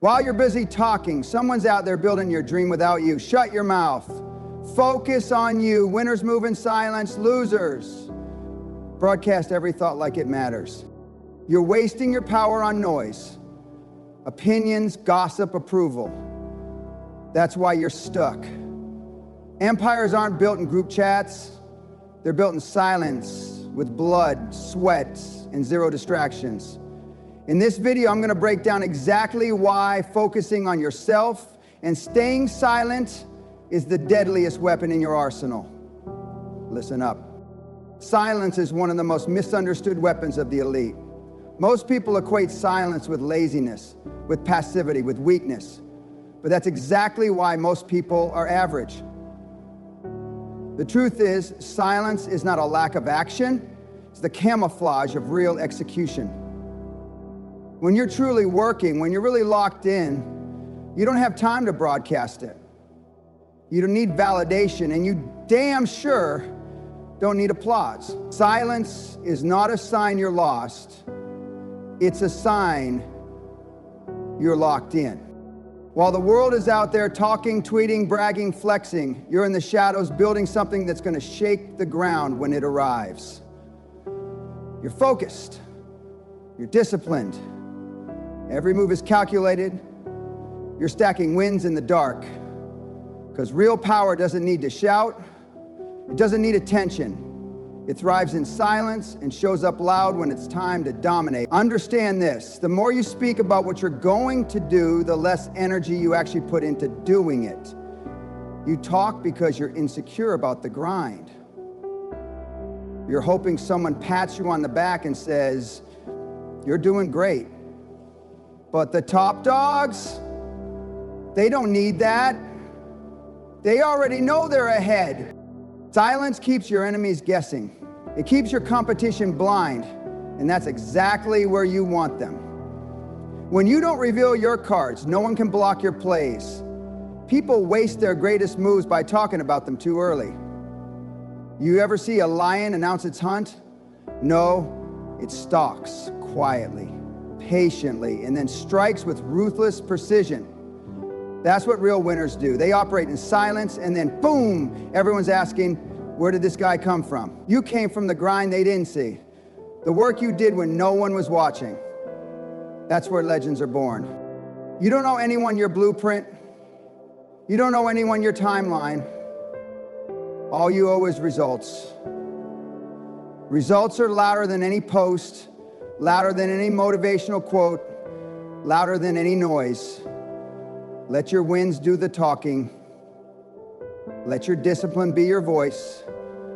While you're busy talking, someone's out there building your dream without you. Shut your mouth. Focus on you. Winners move in silence, losers broadcast every thought like it matters. You're wasting your power on noise, opinions, gossip, approval. That's why you're stuck. Empires aren't built in group chats. They're built in silence, with blood, sweat, and zero distractions. In this video, I'm going to break down exactly why focusing on yourself and staying silent is the deadliest weapon in your arsenal. Listen up. Silence is one of the most misunderstood weapons of the elite. Most people equate silence with laziness, with passivity, with weakness. But that's exactly why most people are average. The truth is, silence is not a lack of action. It's the camouflage of real execution. When you're truly working, when you're really locked in, you don't have time to broadcast it. You don't need validation, and you damn sure don't need applause. Silence is not a sign you're lost. It's a sign you're locked in. While the world is out there talking, tweeting, bragging, flexing, you're in the shadows building something that's going to shake the ground when it arrives. You're focused. You're disciplined. Every move is calculated. You're stacking wins in the dark. Because real power doesn't need to shout. It doesn't need attention. It thrives in silence and shows up loud when it's time to dominate. Understand this, the more you speak about what you're going to do, the less energy you actually put into doing it. You talk because you're insecure about the grind. You're hoping someone pats you on the back and says, "You're doing great." But the top dogs, they don't need that. They already know they're ahead. Silence keeps your enemies guessing. It keeps your competition blind, and that's exactly where you want them. When you don't reveal your cards, no one can block your plays. People waste their greatest moves by talking about them too early. You ever see a lion announce its hunt? No, it stalks quietly, patiently, and then strikes with ruthless precision. That's what real winners do. They operate in silence, and then boom, everyone's asking, where did this guy come from? You came from the grind they didn't see. The work you did when no one was watching. That's where legends are born. You don't know anyone your blueprint. You don't know anyone your timeline. All you owe is results. Results are louder than any post, louder than any motivational quote, louder than any noise. Let your wins do the talking. Let your discipline be your voice.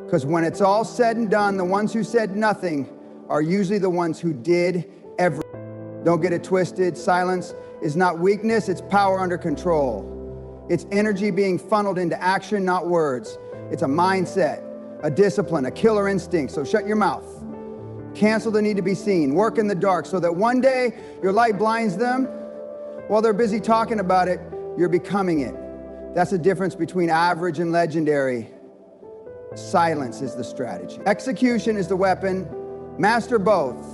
Because when it's all said and done, the ones who said nothing are usually the ones who did everything. Don't get it twisted. Silence is not weakness, it's power under control. It's energy being funneled into action, not words. It's a mindset, a discipline, a killer instinct. So shut your mouth. Cancel the need to be seen. Work in the dark so that one day your light blinds them. While they're busy talking about it, you're becoming it. That's the difference between average and legendary. Silence is the strategy. Execution is the weapon. Master both,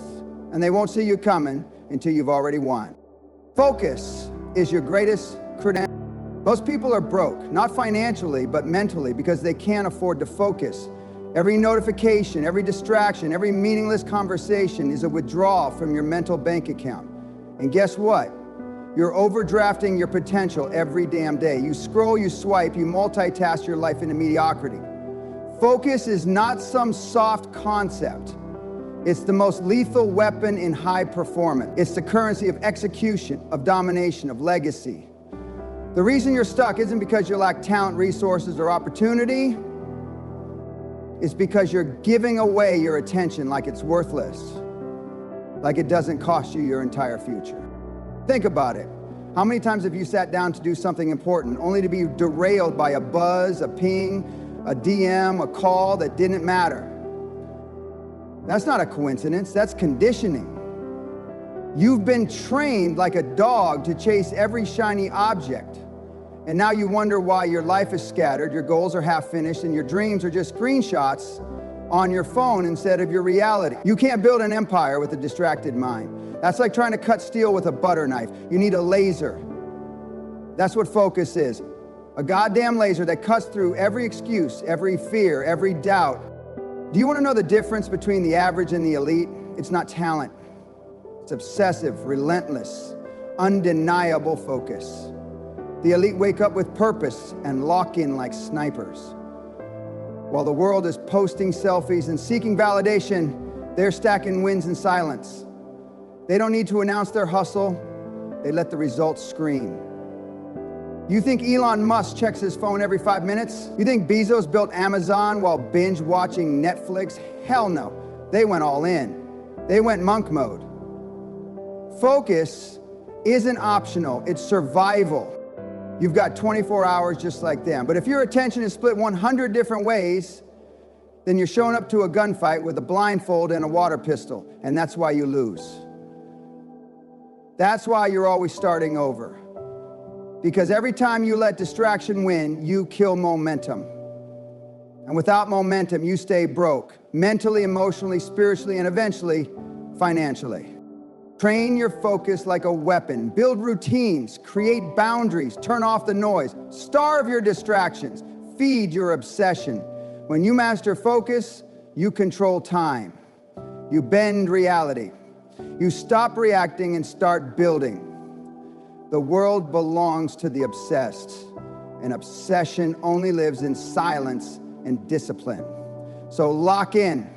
and they won't see you coming until you've already won. Focus is your greatest credential. Most people are broke, not financially, but mentally, because they can't afford to focus. Every notification, every distraction, every meaningless conversation is a withdrawal from your mental bank account. And guess what? You're overdrafting your potential every damn day. You scroll, you swipe, you multitask your life into mediocrity. Focus is not some soft concept. It's the most lethal weapon in high performance. It's the currency of execution, of domination, of legacy. The reason you're stuck isn't because you lack talent, resources, or opportunity. It's because you're giving away your attention like it's worthless, like it doesn't cost you your entire future. Think about it. How many times have you sat down to do something important only to be derailed by a buzz, a ping, a DM, a call that didn't matter? That's not a coincidence, that's conditioning. You've been trained like a dog to chase every shiny object. And now you wonder why your life is scattered, your goals are half finished, and your dreams are just screenshots on your phone instead of your reality. You can't build an empire with a distracted mind. That's like trying to cut steel with a butter knife. You need a laser. That's what focus is. A goddamn laser that cuts through every excuse, every fear, every doubt. Do you want to know the difference between the average and the elite? It's not talent. It's obsessive, relentless, undeniable focus. The elite wake up with purpose and lock in like snipers. While the world is posting selfies and seeking validation, they're stacking wins in silence. They don't need to announce their hustle. They let the results scream. You think Elon Musk checks his phone every 5 minutes? You think Bezos built Amazon while binge watching Netflix? Hell no. They went all in. They went monk mode. Focus isn't optional, it's survival. You've got 24 hours just like them. But if your attention is split 100 different ways, then you're showing up to a gunfight with a blindfold and a water pistol, and that's why you lose. That's why you're always starting over. Because every time you let distraction win, you kill momentum. And without momentum, you stay broke, mentally, emotionally, spiritually, and eventually, financially. Train your focus like a weapon. Build routines, create boundaries, turn off the noise, starve your distractions, feed your obsession. When you master focus, you control time. You bend reality. You stop reacting and start building. The world belongs to the obsessed, and obsession only lives in silence and discipline. So lock in,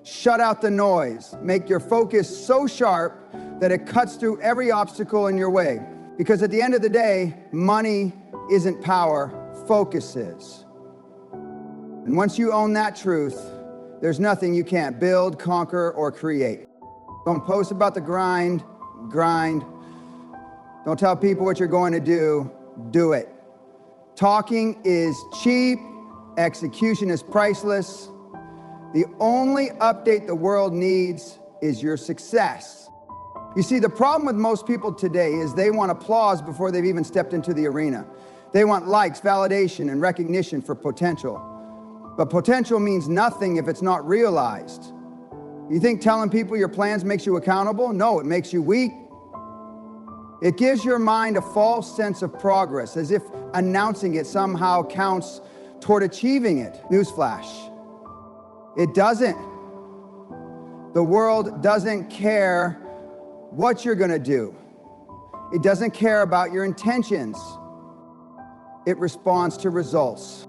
shut out the noise, make your focus so sharp that it cuts through every obstacle in your way. Because at the end of the day, money isn't power, focus is. And once you own that truth, there's nothing you can't build, conquer, or create. Don't post about the grind. Don't tell people what you're going to do it. Talking is cheap, execution is priceless. The only update the world needs is your success. You see, the problem with most people today is they want applause before they've even stepped into the arena. They want likes, validation, and recognition for potential. But potential means nothing if it's not realized. You think telling people your plans makes you accountable? No, it makes you weak. It gives your mind a false sense of progress, as if announcing it somehow counts toward achieving it. Newsflash. It doesn't. The world doesn't care what you're going to do. It doesn't care about your intentions. It responds to results.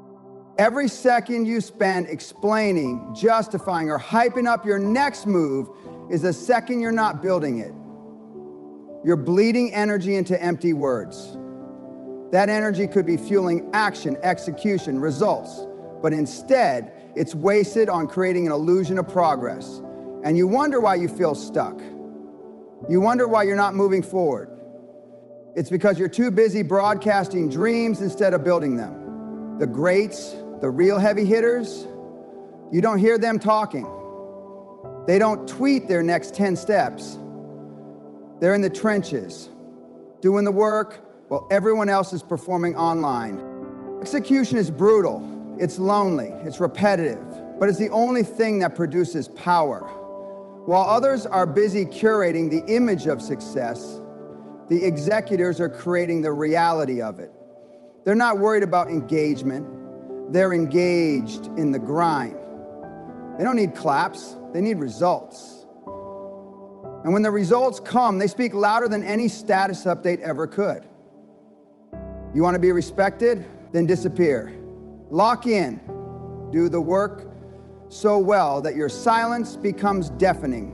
Every second you spend explaining, justifying, or hyping up your next move is a second you're not building it. You're bleeding energy into empty words. That energy could be fueling action, execution, results, but instead, it's wasted on creating an illusion of progress. And you wonder why you feel stuck. You wonder why you're not moving forward. It's because you're too busy broadcasting dreams instead of building them. The greats, the real heavy hitters, you don't hear them talking. They don't tweet their next 10 steps. They're in the trenches, doing the work while everyone else is performing online. Execution is brutal, it's lonely, it's repetitive, but it's the only thing that produces power. While others are busy curating the image of success, the executors are creating the reality of it. They're not worried about engagement. They're engaged in the grind. They don't need claps, they need results. And when the results come, they speak louder than any status update ever could. You want to be respected? Then disappear. Lock in. Do the work so well that your silence becomes deafening.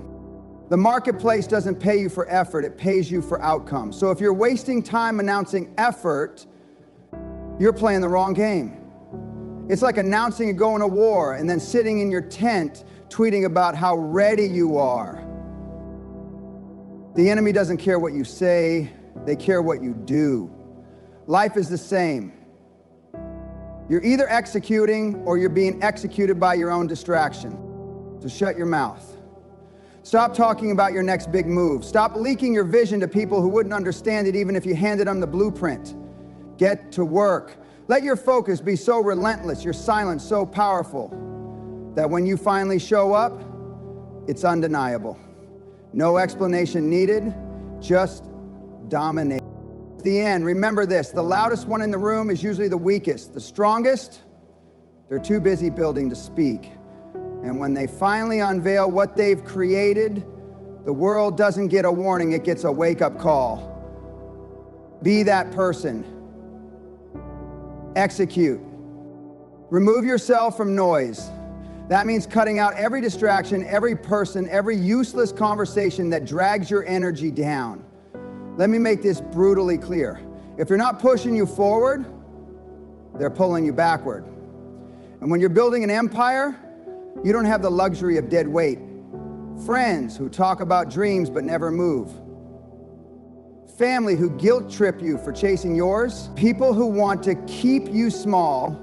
The marketplace doesn't pay you for effort, it pays you for outcomes. So if you're wasting time announcing effort, you're playing the wrong game. It's like announcing you're going to war and then sitting in your tent tweeting about how ready you are. The enemy doesn't care what you say, they care what you do. Life is the same. You're either executing or you're being executed by your own distraction. So shut your mouth. Stop talking about your next big move. Stop leaking your vision to people who wouldn't understand it even if you handed them the blueprint. Get to work. Let your focus be so relentless, your silence so powerful, that when you finally show up, it's undeniable. No explanation needed, just domination. At the end, remember this, the loudest one in the room is usually the weakest. The strongest, they're too busy building to speak. And when they finally unveil what they've created, the world doesn't get a warning, it gets a wake-up call. Be that person. Execute. Remove yourself from noise. That means cutting out every distraction, every person, every useless conversation that drags your energy down. Let me make this brutally clear. If they're not pushing you forward, they're pulling you backward. And when you're building an empire, you don't have the luxury of dead weight. Friends who talk about dreams but never move. Family who guilt trip you for chasing yours. People who want to keep you small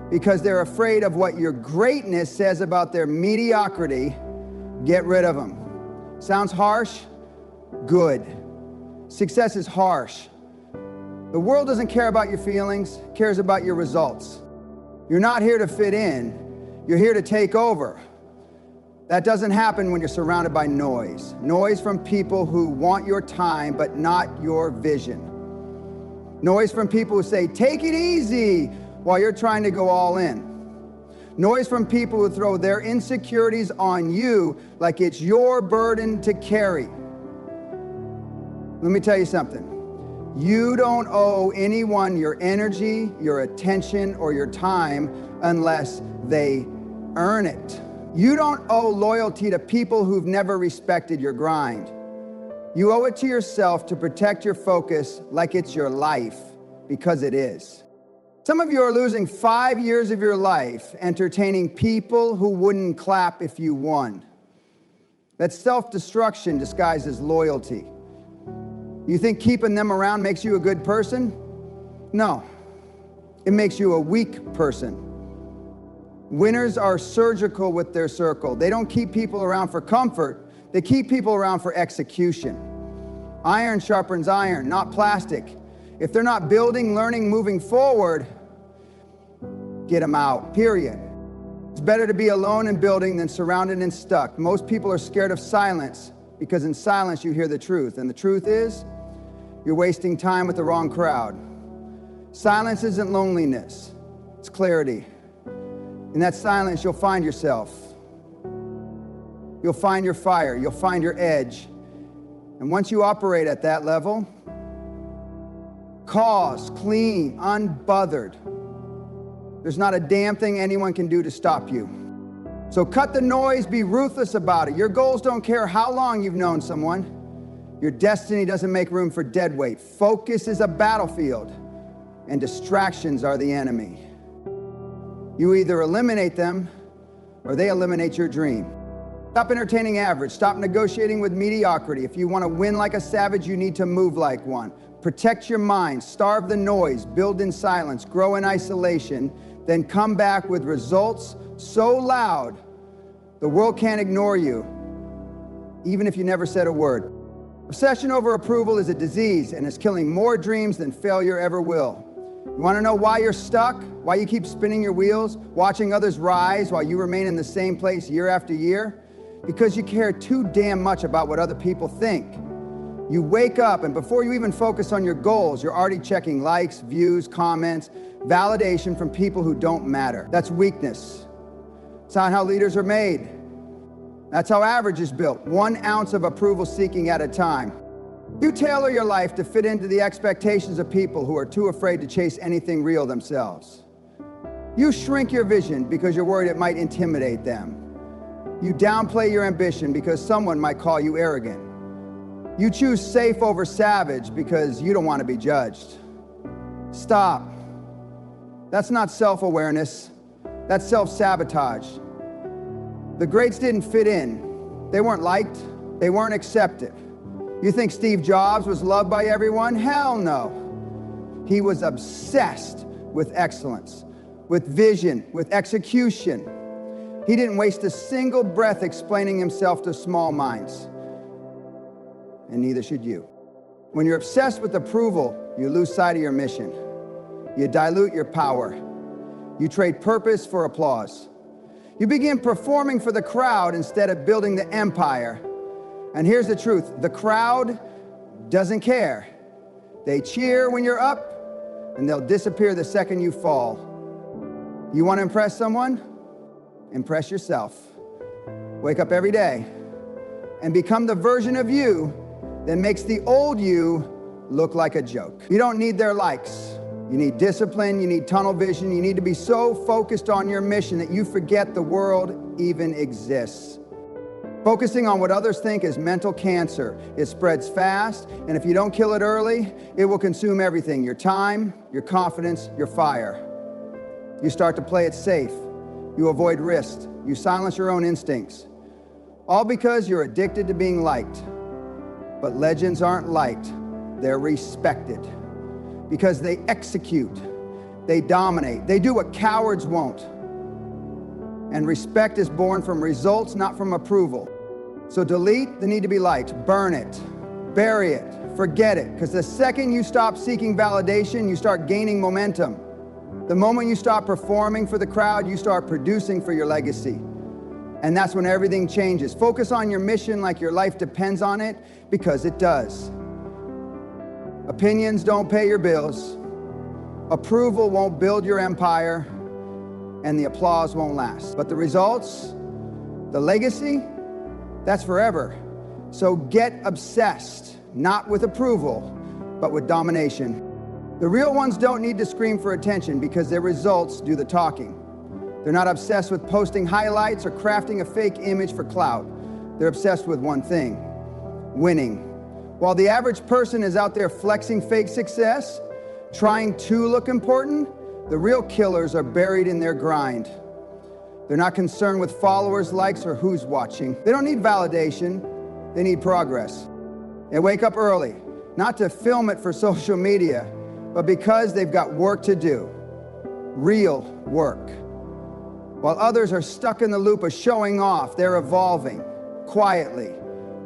because they're afraid of what your greatness says about their mediocrity. Get rid of them. Sounds harsh? Good. Success is harsh. The world doesn't care about your feelings, it cares about your results. You're not here to fit in, you're here to take over. That doesn't happen when you're surrounded by noise. Noise from people who want your time but not your vision. Noise from people who say, take it easy, while you're trying to go all in. Noise from people who throw their insecurities on you like it's your burden to carry. Let me tell you something. You don't owe anyone your energy, your attention, or your time unless they earn it. You don't owe loyalty to people who've never respected your grind. You owe it to yourself to protect your focus like it's your life, because it is. Some of you are losing 5 years of your life entertaining people who wouldn't clap if you won. That's self-destruction disguised as loyalty. You think keeping them around makes you a good person? No, it makes you a weak person. Winners are surgical with their circle. They don't keep people around for comfort, they keep people around for execution. Iron sharpens iron, not plastic. If they're not building, learning, moving forward, get them out, period. It's better to be alone and building than surrounded and stuck. Most people are scared of silence because in silence you hear the truth. And the truth is, you're wasting time with the wrong crowd. Silence isn't loneliness, it's clarity. In that silence, you'll find yourself. You'll find your fire, you'll find your edge. And once you operate at that level, clean, unbothered, there's not a damn thing anyone can do to stop you. So cut the noise, be ruthless about it. Your goals don't care how long you've known someone. Your destiny doesn't make room for dead weight. Focus is a battlefield, and distractions are the enemy. You either eliminate them, or they eliminate your dream. Stop entertaining average. Stop negotiating with mediocrity. If you want to win like a savage, you need to move like one. Protect your mind, starve the noise, build in silence, grow in isolation, then come back with results so loud the world can't ignore you, even if you never said a word. Obsession over approval is a disease and is killing more dreams than failure ever will. You want to know why you're stuck? Why you keep spinning your wheels, watching others rise while you remain in the same place year after year? Because you care too damn much about what other people think. You wake up and before you even focus on your goals, you're already checking likes, views, comments, validation from people who don't matter. That's weakness. It's not how leaders are made. That's how average is built, 1 ounce of approval seeking at a time. You tailor your life to fit into the expectations of people who are too afraid to chase anything real themselves. You shrink your vision because you're worried it might intimidate them. You downplay your ambition because someone might call you arrogant. You choose safe over savage because you don't want to be judged. Stop. That's not self-awareness. That's self-sabotage. The greats didn't fit in. They weren't liked. They weren't accepted. You think Steve Jobs was loved by everyone? Hell no. He was obsessed with excellence, with vision, with execution. He didn't waste a single breath explaining himself to small minds. And neither should you. When you're obsessed with approval, you lose sight of your mission. You dilute your power. You trade purpose for applause. You begin performing for the crowd instead of building the empire. And here's the truth, the crowd doesn't care. They cheer when you're up, and they'll disappear the second you fall. You want to impress someone? Impress yourself. Wake up every day and become the version of you that makes the old you look like a joke. You don't need their likes. You need discipline, you need tunnel vision, you need to be so focused on your mission that you forget the world even exists. Focusing on what others think is mental cancer. It spreads fast, and if you don't kill it early, it will consume everything, your time, your confidence, your fire. You start to play it safe. You avoid risk. You silence your own instincts. All because you're addicted to being liked. But legends aren't liked, they're respected. Because they execute, they dominate, they do what cowards won't. And respect is born from results, not from approval. So delete the need to be liked, burn it, bury it, forget it. Because the second you stop seeking validation, you start gaining momentum. The moment you stop performing for the crowd, you start producing for your legacy. And that's when everything changes. Focus on your mission like your life depends on it, because it does. Opinions don't pay your bills. Approval won't build your empire. And the applause won't last. But the results, the legacy, that's forever. So get obsessed, not with approval, but with domination. The real ones don't need to scream for attention because their results do the talking. They're not obsessed with posting highlights or crafting a fake image for clout. They're obsessed with one thing, winning. While the average person is out there flexing fake success, trying to look important, the real killers are buried in their grind. They're not concerned with followers, likes, or who's watching. They don't need validation, they need progress. They wake up early, not to film it for social media, but because they've got work to do, real work. While others are stuck in the loop of showing off, they're evolving, quietly,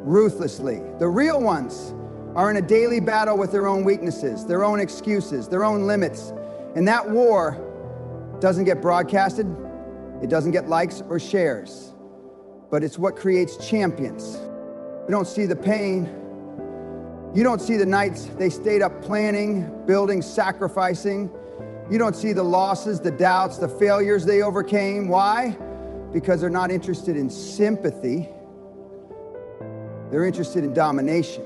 ruthlessly. The real ones are in a daily battle with their own weaknesses, their own excuses, their own limits. And that war doesn't get broadcasted, it doesn't get likes or shares, but it's what creates champions. You don't see the pain. You don't see the nights they stayed up planning, building, sacrificing. You don't see the losses, the doubts, the failures they overcame. Why? Because they're not interested in sympathy. They're interested in domination.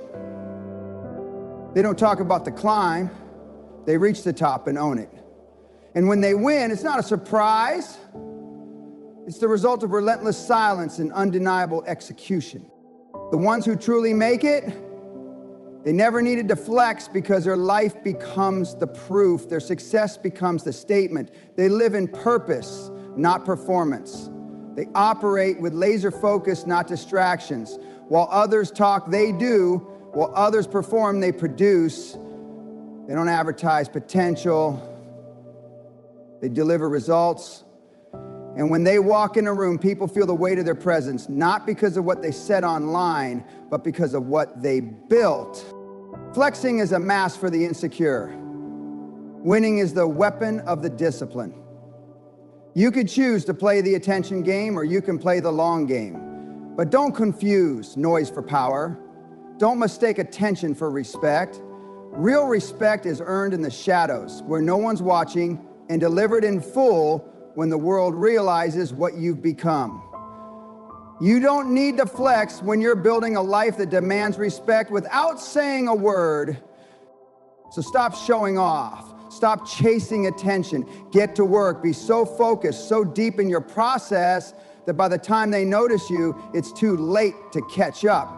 They don't talk about the climb. They reach the top and own it. And when they win, it's not a surprise. It's the result of relentless silence and undeniable execution. The ones who truly make it, they never needed to flex because their life becomes the proof. Their success becomes the statement. They live in purpose, not performance. They operate with laser focus, not distractions. While others talk, they do. While others perform, they produce. They don't advertise potential. They deliver results. And when they walk in a room, people feel the weight of their presence, not because of what they said online, but because of what they built. Flexing is a mask for the insecure. Winning is the weapon of the discipline. You could choose to play the attention game, or you can play the long game. But don't confuse noise for power. Don't mistake attention for respect. Real respect is earned in the shadows, where no one's watching, and delivered in full when the world realizes what you've become. You don't need to flex when you're building a life that demands respect without saying a word. So stop showing off. Stop chasing attention. Get to work. Be so focused, so deep in your process that by the time they notice you, it's too late to catch up.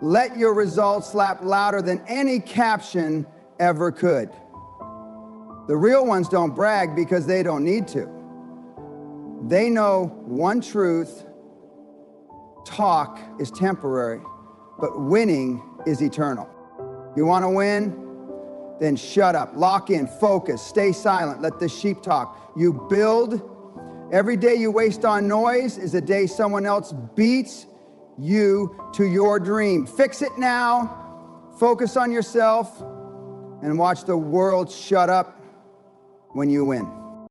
Let your results slap louder than any caption ever could. The real ones don't brag because they don't need to. They know one truth: talk is temporary, but winning is eternal. You want to win? Then shut up, lock in, focus, stay silent, let the sheep talk. You build. Every day you waste on noise is a day someone else beats you to your dream. Fix it now, focus on yourself, and watch the world shut up when you win.